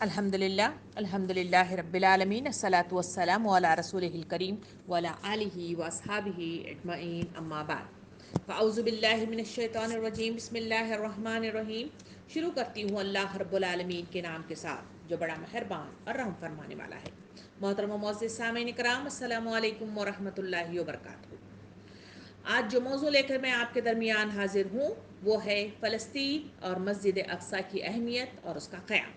الحمدللہ رب العالمین الصلاۃ والسلام علی رسولہ الکریم وعلی آلہ واصحابہ اجمعین اما بعد فاعوذ باللہ من الشیطان الرجیم بسم اللہ الرحمن الرحیم۔ شروع کرتی ہوں اللہ رب العالمین کے نام کے ساتھ جو بڑا مہربان اور رحم فرمانے والا ہے۔ محترم و معزز سامعین کرام، السلام علیکم ورحمۃ اللہ وبرکاتہ۔ آج جو موضوع لے کر میں آپ کے درمیان حاضر ہوں وہ ہے فلسطین اور مسجد اقصیٰ کی اہمیت اور اس کا قیام۔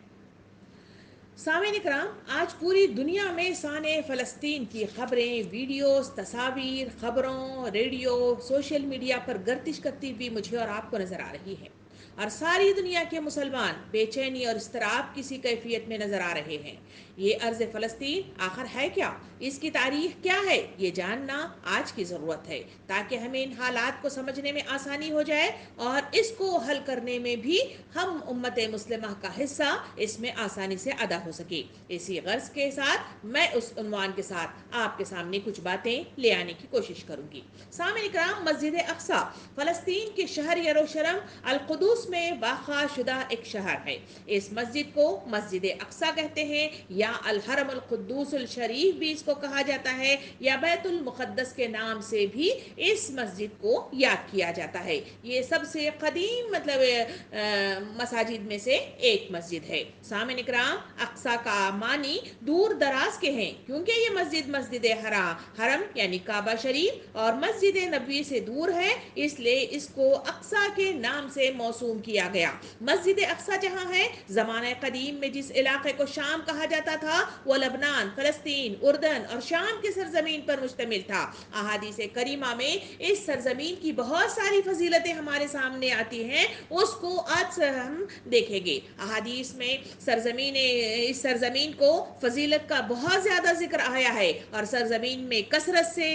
سامعین اکرام، آج پوری دنیا میں سانحہ فلسطین کی خبریں، ویڈیوز، تصاویر، خبروں، ریڈیو، سوشل میڈیا پر گردش کرتی ہوئی مجھے اور آپ کو نظر آ رہی ہے، اور ساری دنیا کے مسلمان بے چینی اور اضطراب کسی کیفیت میں نظر آ رہے ہیں۔ یہ ارض فلسطین آخر ہے کیا؟ اس کی تاریخ کیا ہے؟ یہ جاننا آج کی ضرورت ہے تاکہ ہمیں ان حالات کو سمجھنے میں آسانی ہو جائے اور اس کو حل کرنے میں بھی ہم امت مسلمہ کا حصہ اس میں آسانی سے ادا ہو سکے۔ اسی غرض کے ساتھ میں اس عنوان کے ساتھ آپ کے سامنے کچھ باتیں لے آنے کی کوشش کروں گی۔ سامعین اکرام، مسجد اقصیٰ فلسطین کے شہر یروشلم القدس میں واقع شدہ ایک شہر ہے۔ اس مسجد کو مسجد اقصیٰ کہتے ہیں یا الحرم القدس الشریف بھی اس کو کہا جاتا ہے، یا بیت المقدس کے نام سے بھی اس مسجد کو یاد کیا جاتا ہے۔ یہ سب سے قدیم مساجد میں سے ایک مسجد ہے۔ سامعین اکرام، اقصیٰ کا معنی دور دراز کے ہیں کیونکہ یہ مسجد حرم یعنی کعبہ شریف اور مسجد نبوی سے دور ہے، اس لیے اس کو اقصیٰ کے نام سے موسوم کیا گیا۔ مسجد اقصیٰ جہاں ہے، زمانہ قدیم میں جس علاقے کو شام کہا جاتا تھا وہ لبنان، فلسطین، اردن اور شام کی سرزمین پر مشتمل تھا۔ احادیث کریمہ میں اس سرزمین کی بہت ساری فضیلتیں ہمارے سامنے آتی ہیں، اس کو آج ہم دیکھیں گے۔ احادیث میں اس سرزمین کو فضیلت کا بہت زیادہ ذکر آیا ہے، اور سرزمین میں کثرت سے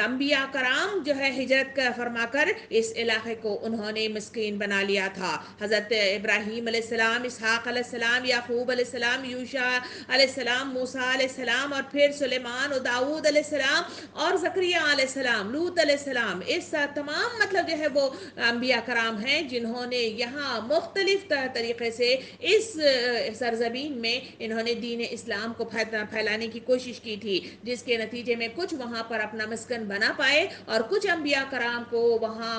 انبیاء کرام جو ہے ہجرت فرما کر اس علاقے کو انہوں نے مسکین بنا لیا تھا۔ حضرت ابراہیم علیہ السلام، اسحاق علیہ السلام، یعقوب علیہ السلام، یوشع علیہ السلام، موسیٰ علیہ السلام، اور پھر سلیمان اور داؤد علیہ السلام اور زکریا علیہ السلام، لوط علیہ السلام، اس تمام جو ہے وہ انبیاء کرام ہیں جنہوں نے یہاں مختلف طریقے سے اس سرزمین میں انہوں نے دین اسلام کو پھیلانے کی کوشش کی تھی، جس کے نتیجے میں کچھ وہاں پر اپنا مسکن بنا پائے اور کچھ انبیاء کرام کو وہاں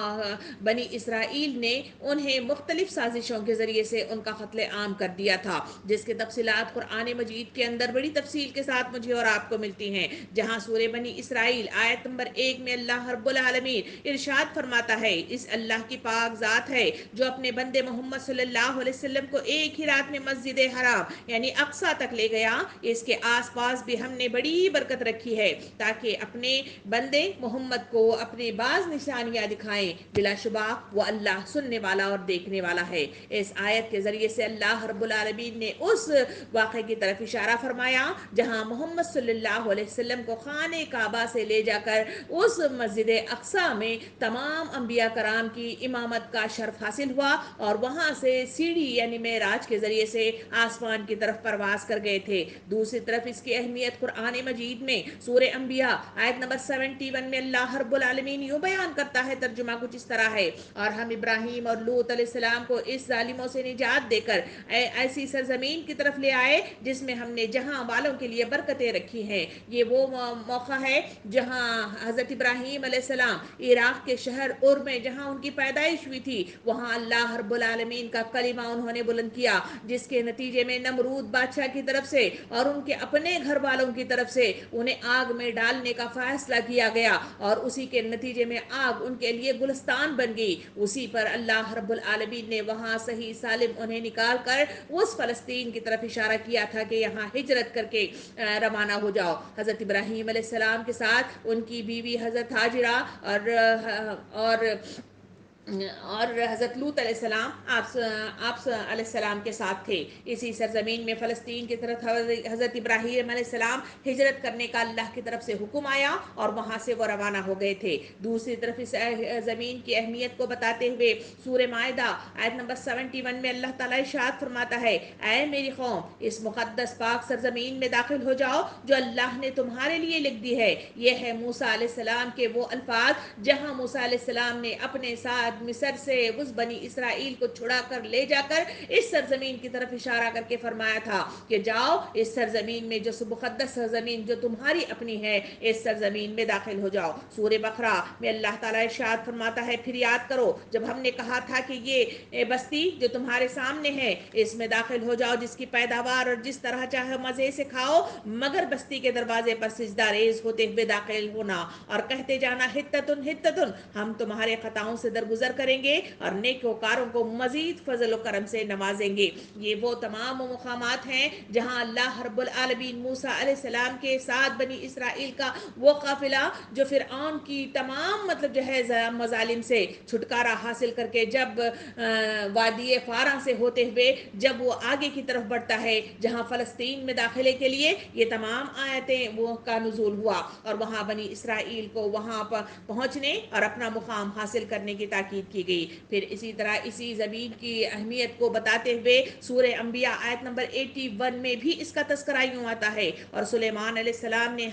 بنی اسرائیل نے انہیں مختلف سازشوں کے ذریعے سے ان کا قتل عام کر دیا تھا، جس کے تفصیلات قرآن مجید کے اندر بڑی تفصیل کے ساتھ مجھے اور آپ کو ملتی ہیں۔ جہاں سورہ بنی اسرائیل آیت نمبر 1 میں اللہ رب العالمین ارشاد فرماتا ہے، اس اللہ کی پاک ذات ہے جو اپنے بندے محمد صلی اللہ علیہ وسلم کو ایک ہی رات میں مسجد حرام یعنی اقصیٰ تک لے گیا، اس کے آس پاس بھی ہم نے بڑی برکت رکھی ہے تاکہ اپنے بندے محمد کو اپنے بعض نشانیاں دکھائیں۔ بلا شبہ وہ اللہ سننے والا اور دیکھنے والا ہے۔ اس آیت کے ذریعے سے اللہ رب العالمین نے اس واقعے کی طرف اشارہ فرمایا جہاں محمد صلی اللہ علیہ وسلم کو خانہ کعبہ سے لے جا کر اس مسجد اقصیٰ میں تمام انبیاء کرام کی امامت کا شرف حاصل ہوا، اور وہاں سے سیڑھی یعنی معراج کے ذریعے سے آسمان کی طرف پرواز کر گئے تھے۔ دوسری طرف اس کی اہمیت قرآن مجید میں سورہ انبیاء آیت نمبر 71 میں اللہ رب العالمین یوں بیان کرتا ہے، ترجمہ کچھ اس طرح ہے، اور ہم ابراہیم اور لوط علیہ السلام کو اس ظالموں سے نجات دے کر ایسی سرزمین کی طرف لے آئے جس میں ہم نے جہاں والوں کے لیے برکتیں رکھی ہیں۔ یہ وہ موقع ہے جہاں حضرت ابراہیم علیہ السلام عراق کے شہر میں جہاں ان کی پیدائش ہوئی تھی، وہاں اللہ رب العالمین کا کلمہ انہوں نے بلند کیا، جس کے نتیجے میں نمرود بادشاہ کی طرف سے اور ان کے اپنے گھر والوں کی طرف سے انہیں آگ میں ڈالنے کا فیصلہ کیا گیا، اور اسی کے نتیجے میں آگ ان کے لیے گلستان بن گئی۔ اسی پر اللہ رب العالمین نے وہاں صحیح سالم انہیں نکال کر اس فلسطین کی طرف اشارہ کیا تھا کہ یہاں ہجرت کر کے روانہ ہو جاؤ۔ حضرت ابراہیم علیہ السلام کے ساتھ ان کی بیوی حضرت ہاجرہ اور حضرت لوط علیہ السلام آپ علیہ السلام کے ساتھ تھے۔ اسی سرزمین میں فلسطین کی طرف حضرت ابراہیم علیہ السلام ہجرت کرنے کا اللہ کی طرف سے حکم آیا اور وہاں سے وہ روانہ ہو گئے تھے۔ دوسری طرف اس زمین کی اہمیت کو بتاتے ہوئے سورہ مائدہ آیت نمبر 71 میں اللہ تعالیٰ ارشاد فرماتا ہے، اے میری قوم، اس مقدس پاک سرزمین میں داخل ہو جاؤ جو اللہ نے تمہارے لیے لکھ دی ہے۔ یہ ہے موسیٰ علیہ السلام کے وہ الفاظ جہاں موسیٰ علیہ السلام نے اپنے ساتھ مصر سے اس بنی اسرائیل کو چھڑا کر لے جا کر اس سرزمین کی طرف اشارہ کر کے فرمایا تھا کہ جاؤ اس سرزمین میں جو مقدس سرزمین جو تمہاری اپنی ہے اس سرزمین میں داخل ہو جاؤ۔ سورہ بقرہ میں اللہ تعالیٰ ارشاد فرماتا ہے پھر یاد کرو جب ہم نے کہا تھا کہ یہ بستی جو تمہارے سامنے ہے اس میں داخل ہو جاؤ، جس کی پیداوار اور جس طرح چاہے مزے سے کھاؤ، مگر بستی کے دروازے پر سجدہ ریز ہوتے ہوئے داخل ہونا اور کہتے جانا ہتتن ہتتن، ہم تمہارے خطاؤں سے درگزر کریں گے اور نیکوکاروں کو مزید فضل و کرم سے نوازیں گے۔ یہ وہ تمام مقامات ہیں جہاں اللہ رب العالمین موسیٰ علیہ السلام کے ساتھ بنی اسرائیل کا وہ قافلہ جو فرعون کی تمام مطلب جو ہے مظالم سے چھٹکارا حاصل کر کے جب وادی فاراں سے ہوتے ہوئے جب وہ آگے کی طرف بڑھتا ہے جہاں فلسطین میں داخلے کے لیے یہ تمام آیتیں وہ کا نزول ہوا اور وہاں بنی اسرائیل کو وہاں پر پہنچنے اور اپنا مقام حاصل کرنے کی تاکید کی گئی۔ پھر اسی طرح اسی زمین کی اہمیت کو بتاتے ہوئے سورہ انبیاء آیت نمبر 81 میں بھی اس کا تذکرہ یوں آتا ہے اور سلیمان علیہ السلام نے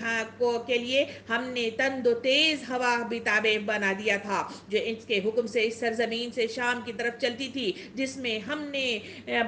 کے لیے ہم نے تند و تیز ہوا بھی تابع بنا دیا تھا جو اس کے حکم سے اس سرزمین سے شام کی طرف چلتی تھی جس میں ہم نے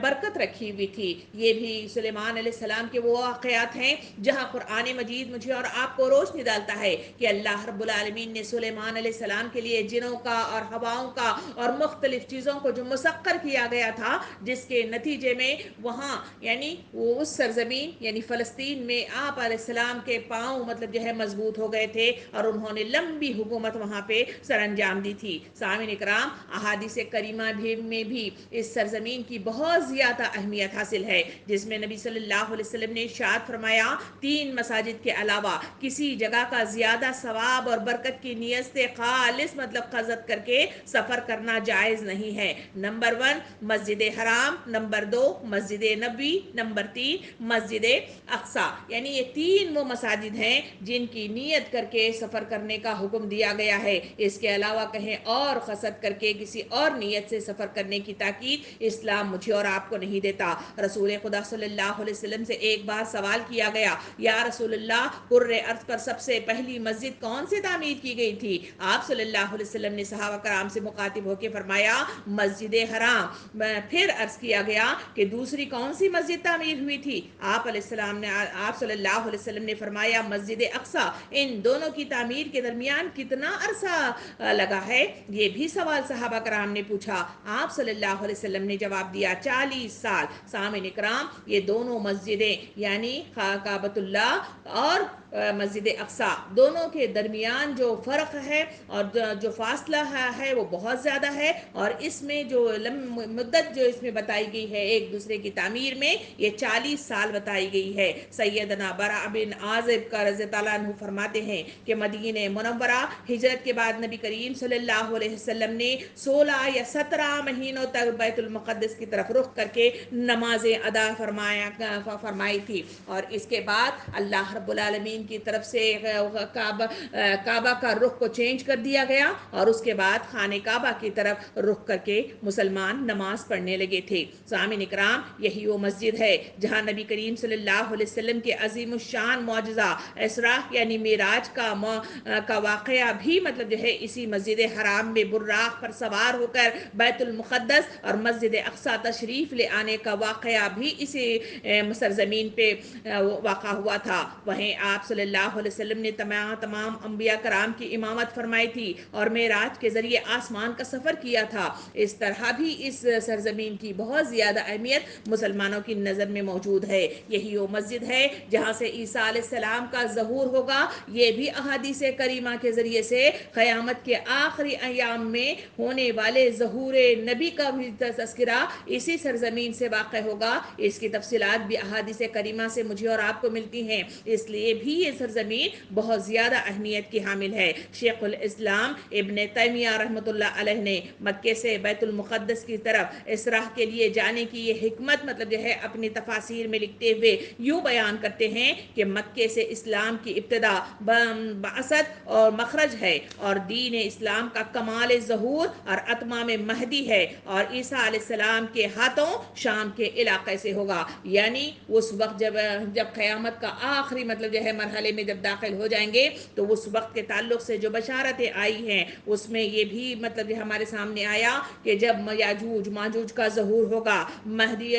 برکت رکھی ہوئی تھی۔ یہ بھی سلیمان علیہ السلام کے وہ واقعات ہیں جہاں قرآن مجید مجھے اور آپ کو روشنی ڈالتا ہے کہ اللہ رب العالمین نے سلیمان علیہ السلام کے لیے جنوں کا اور ہواؤں کا اور مختلف چیزوں کو جو مسخر کیا گیا تھا جس کے نتیجے میں وہاں یعنی وہ اس سرزمین یعنی فلسطین میں آپ علیہ السلام کے پاؤں مطلب جو ہے مضبوط ہو گئے تھے اور انہوں نے لمبی حکومت وہاں پہ سر انجام دی تھی۔ سامعین اکرام، احادیث کریمہ میں بھی اس سرزمین کی بہت زیادہ اہمیت حاصل ہے جس میں نبی صلی اللہ علیہ وسلم نے ارشاد فرمایا 3 مساجد کے علاوہ کسی جگہ کا زیادہ ثواب اور برکت کی نیت سے خالص مطلب قصد کر کے سفر کرنا جائز نہیں ہے۔ نمبر 1 مسجد حرام، نمبر 2 مسجد نبوی، نمبر 3 مسجد اقصی، یعنی یہ 3 وہ مساجد ہیں جن کی نیت کر کے سفر کرنے کا حکم دیا گیا ہے۔ اس کے علاوہ کہیں اور قصد کر کے کسی اور نیت سے سفر کرنے کی تاکید اسلام مجھے اور آپ کو نہیں دیتا۔ رسول خدا صلی اللہ علیہ وسلم سے ایک بار سوال کیا گیا، یا رسول اللہ قرۂ ارض پر سب سے پہلی مسجد کون سے تعمیر کی گئی تھی؟ آپ صلی اللہ علیہ وسلم نے صحابہ کرام سے مخاطب ہو کے فرمایا مسجد حرام۔ پھر عرض کیا گیا کہ دوسری کون سی مسجد تعمیر ہوئی تھی؟ آپ صلی اللہ علیہ وسلم نے فرمایا مسجد اقصی۔ ان دونوں کی تعمیر کے درمیان کتنا عرصہ لگا ہے؟ یہ بھی سوال صحابہ کرام نے پوچھا۔ آپ صلی اللہ علیہ وسلم نے جواب دیا 40 سال۔ سامعین اکرام، یہ دونوں مسجدیں یعنی کعبۃ اللہ اور مسجد اقصی دونوں کے درمیان جو فرق ہے اور جو فاصلہ ہے وہ بہت زیادہ ہے اور اس میں جو مدت جو اس میں بتائی گئی ہے ایک دوسرے کی تعمیر میں یہ 40 سال بتائی گئی ہے۔ سیدنا برا بن عازب کا رضی اللہ عنہ فرماتے ہیں کہ مدینہ منورہ ہجرت کے بعد نبی کریم صلی اللہ علیہ وسلم نے 16 یا 17 مہینوں تک بیت المقدس کی طرف رخ کر کے نمازیں ادا فرمائی تھی اور اس کے بعد اللہ رب العالمین کی طرف سے کعبہ کا رخ کو چینج کر دیا گیا اور اس کے بعد خانہ کعبہ کی طرف رخ کر کے مسلمان نماز پڑھنے لگے تھے۔ سامعین اکرام، یہی وہ مسجد ہے جہاں نبی کریم صلی اللہ علیہ وسلم کے عظیم الشان معجزہ اسراء یعنی معراج کا واقعہ بھی مطلب جو ہے اسی مسجد حرام میں براق پر سوار ہو کر بیت المقدس اور مسجد اقصی تشریف لے آنے کا واقعہ بھی اسی سرزمین پہ واقع ہوا تھا۔ وہیں آپ صلی اللہ علیہ وسلم نے تمام انبیاء کرام کی امامت فرمائی تھی اور معراج کے ذریعے آسمان کا سفر کیا تھا۔ اس طرح بھی اس سرزمین کی بہت زیادہ اہمیت مسلمانوں کی نظر میں موجود ہے۔ یہی وہ مسجد ہے جہاں سے عیسیٰ علیہ السلام کا ظہور ہوگا۔ یہ بھی احادیث کریمہ کے ذریعے سے قیامت کے آخری ایام میں ہونے والے ظہور نبی کا بھی تذکرہ اسی سرزمین سے واقع ہوگا۔ اس کی تفصیلات بھی احادیث کریمہ سے مجھے اور آپ کو ملتی ہیں، اس لیے بھی یہ سرزمین بہت زیادہ اہمیت کی حامل ہے۔ شیخ الاسلام ابن تیمیہ رحمۃ اللہ علیہ نے مکے سے بیت المقدس کی طرف اسراء کے لیے جانے کی یہ حکمت مطلب جو ہے اپنی تفاسیر میں لکھتے ہوئے یوں بیان کرتے ہیں کہ مکے سے اسلام کی ابتدا بعثت اور مخرج ہے اور دین اسلام کا کمال ظہور اور اتمام مہدی ہے اور عیسیٰ علیہ السلام کے ہاتھوں شام کے علاقے سے ہوگا، یعنی اس وقت جب قیامت کا آخری مطلب جو ہے مرحلے میں جب داخل ہو جائیں گے تو اس وقت کے تعلق سے جو بشارتیں آئی ہیں اس میں یہ بھی مطلب یہ ہمارے سامنے آیا کہ جب یاجوج ماجوج کا ظہور ہوگا، مہدی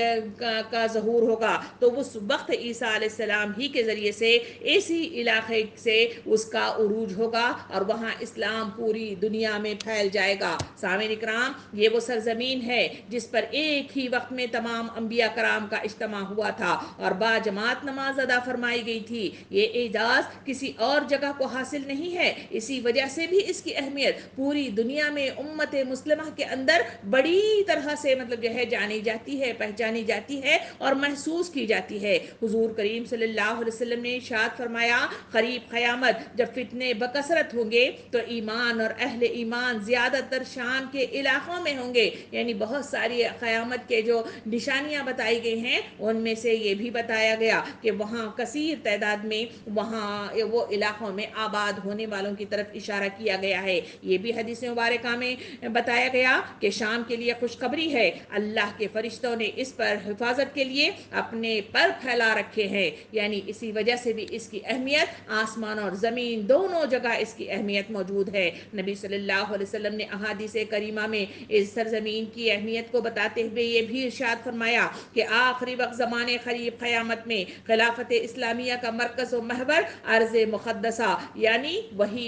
کا ظہور ہوگا، تو اس وقت عیسیٰ علیہ السلام ہی کے ذریعے سے اسی علاقے سے اس کا عروج ہوگا اور وہاں اسلام پوری دنیا میں پھیل جائے گا۔ سامعین اکرام، یہ وہ سرزمین ہے جس پر ایک ہی وقت میں تمام انبیاء کرام کا اجتماع ہوا تھا اور با جماعت نماز ادا فرمائی گئی تھی۔ یہ اعجاز کسی اور جگہ کو حاصل نہیں ہے، اسی وجہ سے بھی اس کی اہمیت پوری دنیا میں امت مسلمہ کے اندر بڑی طرح سے مطلب جو ہے جانی جاتی ہے، پہچانی جاتی ہے اور محسوس کی جاتی ہے۔ حضور کریم صلی اللہ علیہ وسلم نے ارشاد فرمایا، قریب قیامت جب فتنے بکثرت ہوں گے تو ایمان اور اہل ایمان زیادہ تر شام کے علاقوں میں ہوں گے، یعنی بہت ساری قیامت کے جو نشانیاں بتائی گئی ہیں ان میں سے یہ بھی بتایا گیا کہ وہاں کثیر تعداد میں وہاں وہ علاقوں میں آباد ہونے والوں کی طرف اشارہ کیا گیا ہے۔ یہ بھی حدیث مبارکہ میں بتایا گیا کہ شام کے لیے خوشخبری ہے، اللہ کے فرشتوں نے اس پر حفاظت کے لیے اپنے پر پھیلا رکھے ہیں، یعنی اسی وجہ سے بھی اس کی اہمیت آسمان اور زمین دونوں جگہ اس کی اہمیت موجود ہے۔ نبی صلی اللہ علیہ وسلم نے احادیث کریمہ میں اس سرزمین کی اہمیت کو بتاتے ہوئے یہ بھی ارشاد فرمایا کہ آخری وقت زمانے قریب قیامت میں خلافت اسلامیہ کا مرکز و محور ارض مقدسہ یعنی وہی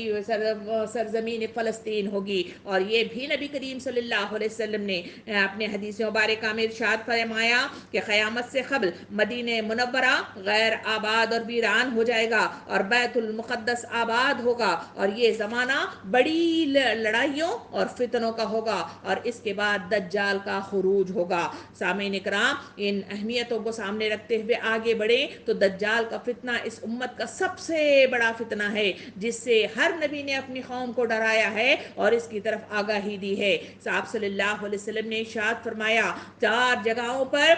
سرزمین فلسطین ہوگی، اور یہ بھی نبی کریم صلی اللہ علیہ وسلم نے اپنے حدیث مبارکہ میں ارشاد فرمایا کہ قیامت سے قبل مدینہ منورہ غیر آباد اور ویران ہو جائے گا اور بیت المقدس آباد ہوگا، اور یہ زمانہ بڑی لڑائیوں اور فتنوں کا ہوگا اور اس کے بعد دجال کا خروج ہوگا۔ سامعین اکرام، ان اہمیتوں کو سامنے رکھتے ہوئے آگے بڑھیں تو دجال کا فتنہ اس امت کا سب سے بڑا فتنہ ہے جس سے ہر نبی نے اپنی قوم کو ڈرایا ہے اور اس کی طرف آگاہی دی ہے۔ صاحب صلی اللہ علیہ وسلم نے ارشاد فرمایا، 4 جگہوں پر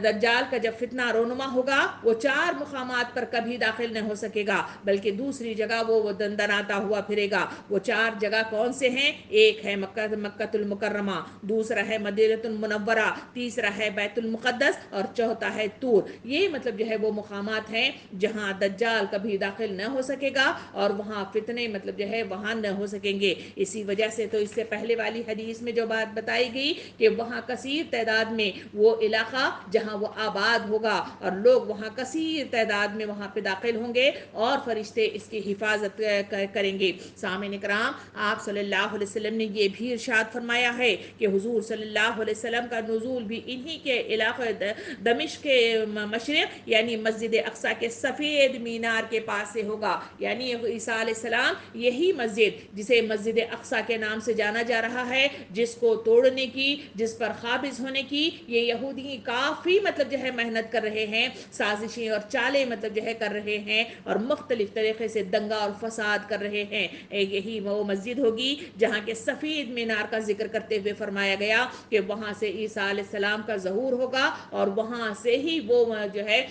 دجال کا جب فتنہ رونما ہوگا وہ 4 مقامات پر کبھی داخل نہ ہو سکے گا بلکہ دوسری جگہ وہ دندناتا ہوا پھرے گا۔ وہ 4 جگہ کون سے ہیں؟ ایک ہے مکہ المکرمہ، دوسرا ہے مدینہ المنورہ، تیسرا ہے بیت المقدس اور چوتھا ہے طور۔ یہ مطلب جو ہے وہ مقامات ہیں جہاں دجال کبھی داخل نہ ہو سکے گا اور وہاں فتنے مطلب جو ہے وہاں نہ ہو سکیں گے۔ اسی وجہ سے تو اس سے پہلے والی حدیث میں جو بات بتائی گئی کہ وہاں کثیر تعداد میں وہ علاقہ جہاں وہ آباد ہوگا اور لوگ وہاں کثیر تعداد میں وہاں پہ داخل ہوں گے اور فرشتے اس کی حفاظت کریں گے۔ سامعین اکرام، آپ صلی اللہ علیہ وسلم نے یہ بھی ارشاد فرمایا ہے کہ حضور صلی اللہ علیہ وسلم کا نزول بھی انہی کے علاقے دمشق کے مشرق یعنی مسجد اقصی کے سفید مینار کے پاس سے ہوگا، یعنی عیسیٰ علیہ السلام یہی مسجد جسے مسجد اقصی کے نام سے جانا جا رہا ہے، جس کو توڑنے کی، جس پر قابض ہونے کی یہ یہودی کافی مطلب جو ہے محنت کر رہے ہیں، سازشیں اور چالیں مطلب جو ہے کر رہے ہیں اور مختلف طریقے سے دنگا اور فساد کر رہے ہیں۔ یہی وہ مسجد ہوگی جہاں کے سفید مینار کا ذکر کرتے ہوئے فرمایا گیا کہ وہاں سے عیسیٰ علیہ السلام کا ظہور ہوگا اور وہاں سے ہی وہ جو ہے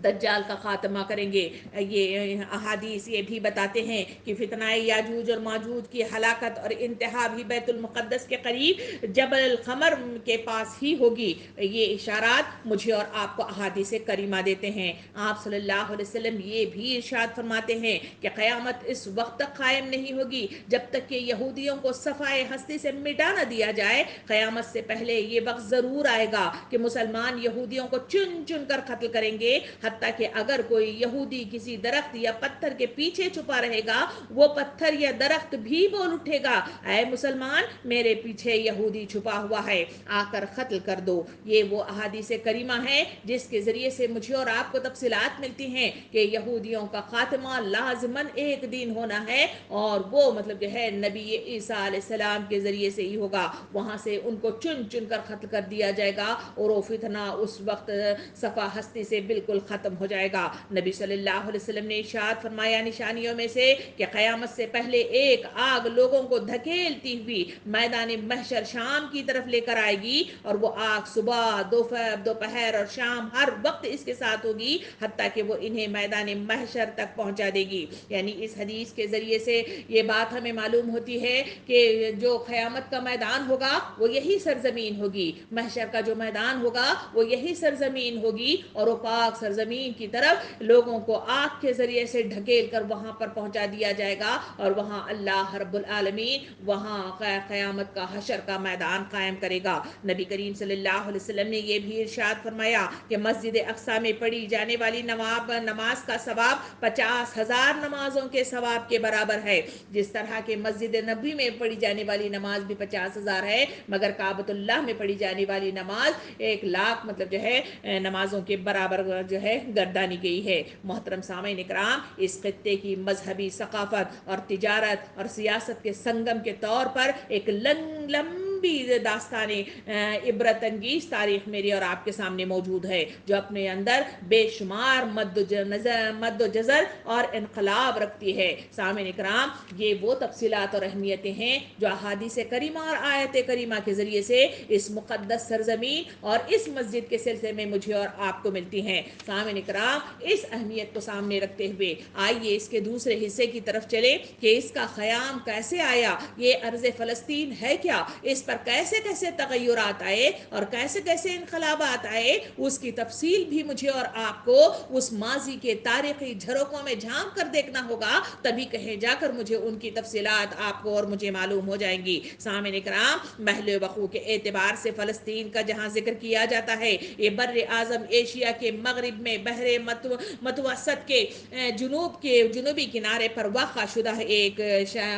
دجال کا خاتمہ کریں گے۔ یہ احادیث یہ بھی بتاتے ہیں کہ فتنہ یاجوج اور ماجوج کی ہلاکت اور انتہا بھی بیت المقدس کے قریب جبل القمر کے پاس ہی ہوگی۔ یہ اشارات مجھے اور آپ کو احادیث کریمہ دیتے ہیں۔ آپ صلی اللہ علیہ وسلم یہ بھی ارشاد فرماتے ہیں کہ قیامت اس وقت تک قائم نہیں ہوگی جب تک کہ یہودیوں کو صفائے ہستی سے مٹا نہ دیا جائے۔ قیامت سے پہلے یہ وقت ضرور آئے گا کہ مسلمان یہودیوں کو چن چن کر قتل کریں گے، حتیٰ کہ اگر کوئی یہودی کسی درخت یا پتھر کے پیچھے چھپا رہے گا وہ پتھر یا درخت بھی بول اٹھے گا، اے مسلمان میرے پیچھے یہودی چھپا ہوا ہے، آ کر قتل کر دو۔ یہ وہ احادیث کریمہ ہے جس کے ذریعے سے مجھے اور آپ کو تفصیلات ملتی ہیں کہ یہودیوں کا خاتمہ لازماً ایک دن ہونا ہے اور وہ مطلب جو ہے نبی عیسیٰ علیہ السلام کے ذریعے سے ہی ہوگا، وہاں سے ان کو چن چن کر قتل کر دیا جائے گا اور وہ فتنہ اس وقت صفا ہستی سے بالکل ختم ہو جائے گا۔ نبی صلی اللہ علیہ وسلم نے ارشاد فرمایا نشانیوں میں سے کہ قیامت سے پہلے ایک آگ لوگوں کو دھکیلتی ہوئی میدان محشر شام کی طرف لے کر آئے گی اور وہ آگ صبح دوپہر اور شام ہر وقت اس کے ساتھ ہوگی حتیٰ کہ وہ انہیں میدان محشر تک پہنچا دے گی۔ یعنی اس حدیث کے ذریعے سے یہ بات ہمیں معلوم ہوتی ہے کہ جو قیامت کا میدان ہوگا وہ یہی سرزمین ہوگی، محشر کا جو میدان ہوگا وہ یہی سرزمین ہوگی اور وہ پاک سرزمین سرزمین کی طرف لوگوں کو آگ کے ذریعے سے ڈھکیل کر وہاں پر پہنچا دیا جائے گا، اور وہاں اللہ رب العالمین وہاں قیامت کا حشر کا میدان قائم کرے گا۔ نبی کریم صلی اللہ علیہ وسلم نے یہ بھی ارشاد فرمایا کہ مسجد اقصی میں پڑھی جانے والی نماز کا ثواب 50,000 نمازوں کے ثواب کے برابر ہے۔ جس طرح کہ مسجد نبی میں پڑھی جانے والی نماز بھی 50,000 ہے، مگر کعبۃ اللہ میں پڑھی جانے والی نماز 1,00,000 مطلب جو ہے نمازوں کے برابر جو ہے گردانی گئی ہے۔ محترم سامعین اکرام، اس خطے کی مذہبی، ثقافت اور تجارت اور سیاست کے سنگم کے طور پر ایک لمبی داستان عبرت انگیز تاریخ میری اور آپ کے سامنے موجود ہے، جو اپنے اندر بے شمار مد و جزر اور انقلاب رکھتی ہے۔ سامعین اکرام، یہ وہ تفصیلات اور اہمیتیں ہیں جو احادیث کریمہ اور آیت کریمہ کے ذریعے سے اس مقدس سرزمین اور اس مسجد کے سلسلے میں مجھے اور آپ کو ملتی ہیں۔ سامعین اکرام، اس اہمیت کو سامنے رکھتے ہوئے آئیے اس کے دوسرے حصے کی طرف چلیں کہ اس کا قیام کیسے آیا، یہ ارض فلسطین ہے کیا، اس پر کیسے کیسے تغیرات آئے اور کیسے کیسے انقلابات آئے، اس کی تفصیل بھی مجھے اور آپ کو اس ماضی کے تاریخی جھروکوں میں جھانک کر دیکھنا ہوگا، تبھی کہیں جا کر مجھے ان کی تفصیلات آپ کو اور مجھے معلوم ہو جائیں گی۔ سامعین اکرام، محل وقوع کے اعتبار سے فلسطین کا جہاں ذکر کیا جاتا ہے، یہ بر اعظم ایشیا کے مغرب میں بحر متوسط کے جنوبی کنارے پر واقع شدہ ایک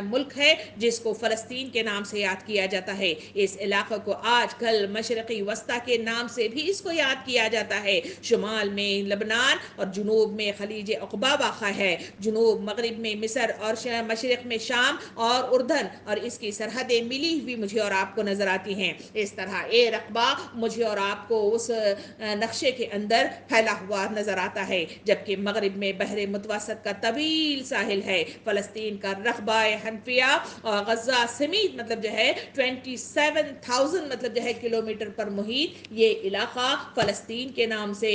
ملک ہے جس کو فلسطین کے نام سے یاد کیا جاتا ہے۔ اس علاقے کو آج کل مشرقی وسطی کے نام سے بھی اس کو یاد کیا جاتا ہے۔ شمال میں لبنان اور جنوب میں خلیج عقبہ واقع ہے، جنوب مغرب میں مصر اور مشرق میں شام اور اردن، اور اس کی سرحدیں ملی ہوئی مجھے اور آپ کو نظر آتی ہیں۔ اس طرح یہ رقبہ مجھے اور آپ کو اس نقشے کے اندر پھیلا ہوا نظر آتا ہے، جبکہ مغرب میں بحر متوسط کا طویل ساحل ہے۔ فلسطین کا رقبہ حنفیہ اور غزہ سمیت مطلب جو ہے 27,000 مطلب جو ہے کلومیٹر پر محیط یہ علاقہ فلسطین کے نام سے